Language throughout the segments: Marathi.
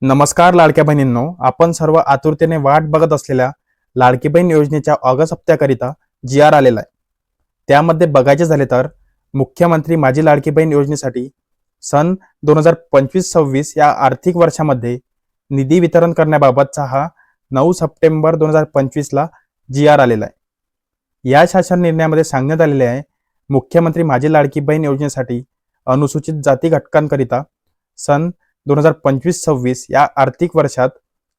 नमस्कार लाडक्या बहिणींनो, आपण सर्व आतुरतेने वाट बघत असलेल्या लाडकी बहीण योजनेच्या ऑगस्ट हप्त्याकरिता जी आर आलेला आहे. त्यामध्ये बघायचे झाले तर मुख्यमंत्री माझी लाडकी बहीण योजनेसाठी सन 2025-26 या आर्थिक वर्षामध्ये निधी वितरण करण्याबाबतचा हा 9 सप्टेंबर 2025 ला जी आर आलेला आहे. या शासन निर्णयामध्ये सांगण्यात आलेले आहे, मुख्यमंत्री माझी लाडकी बहीण योजनेसाठी अनुसूचित जाती घटकांकरिता सन 2025-26 या आर्थिक वर्षात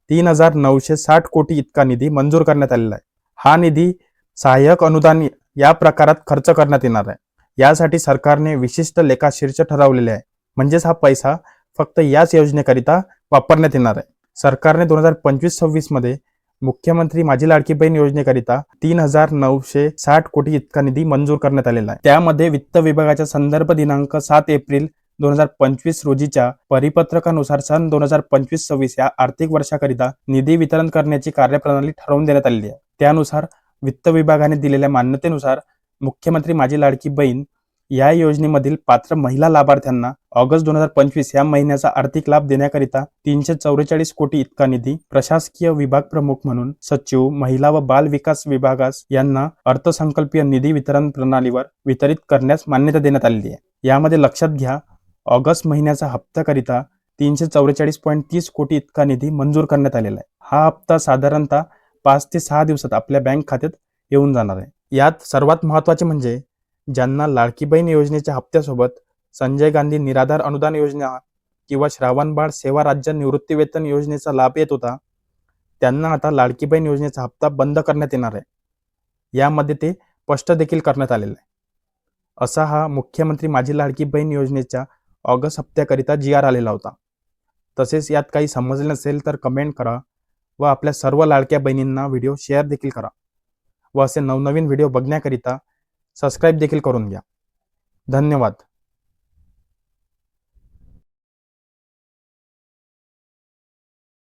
3,960 कोटी इतका निधी मंजूर करण्यात आलेला आहे. हा निधी सहाय्यक अनुदान या प्रकारात खर्च करण्यात येणार आहे. यासाठी सरकारने विशिष्ट लेखाशीर्ष ठरवलेले आहे. म्हणजेच हा पैसा फक्त याच योजनेकरिता वापरण्यात येणार आहे. सरकारने 2025-26 मध्ये मुख्यमंत्री माझी लाडकी बहीण योजनेकरिता 3,960 कोटी इतका निधी मंजूर करण्यात आलेला आहे. त्यामध्ये वित्त विभागाच्या संदर्भ दिनांक 7 एप्रिल 2025 रोजीच्या परिपत्रकानुसार सन 2025-26 या आर्थिक वर्षाकरिता निधी वितरण करण्याची कार्यप्रणाली ठरवून देण्यात आलेली आहे. त्यानुसार वित्त विभागाने दिलेल्या मान्यतेनुसार मुख्यमंत्री माझी लाडकी बहीण या योजनेमधील पात्र महिला लाभार्थ्यांना ऑगस्ट 2025 या महिन्याचा आर्थिक लाभ देण्याकरिता 344 कोटी इतका निधी प्रशासकीय विभाग प्रमुख म्हणून सचिव, महिला व बाल विकास विभागास यांना अर्थसंकल्पीय निधी वितरण प्रणालीवर वितरित करण्यास मान्यता देण्यात आलेली आहे. यामध्ये लक्षात घ्या, ऑगस्ट महिन्याचा हप्त्याकरिता 344.30 कोटी इतका निधी मंजूर करण्यात आलेला आहे. हा हप्ता साधारणतः 5 ते 6 दिवसात आपल्या बँक खात्यात येऊन जाणार आहे. यात सर्वात महत्त्वाचे म्हणजे ज्यांना लाडकी बहीण योजनेच्या हप्त्यासोबत संजय गांधी निराधार अनुदान योजना किंवा श्रावणबाळ सेवा राज्य निवृत्तीवेतन योजनेचा लाभ येत होता, त्यांना आता लाडकी बहीण योजनेचा हप्ता बंद करण्यात येणार आहे. यामध्ये ते स्पष्ट देखील करण्यात आलेलं आहे. असा हा मुख्यमंत्री माझी लाडकी बहीण योजनेच्या ऑगस्ट हप्त्याकरिता जी आर आलेला होता. तसेच यात काही समजले नसेल तर कमेंट करा व आपल्या सर्व लाडक्या बहिणींना व्हिडिओ शेअर देखील करा व असे नवनवीन व्हिडिओ बघण्याकरिता सबस्क्राईब देखील करून घ्या. धन्यवाद.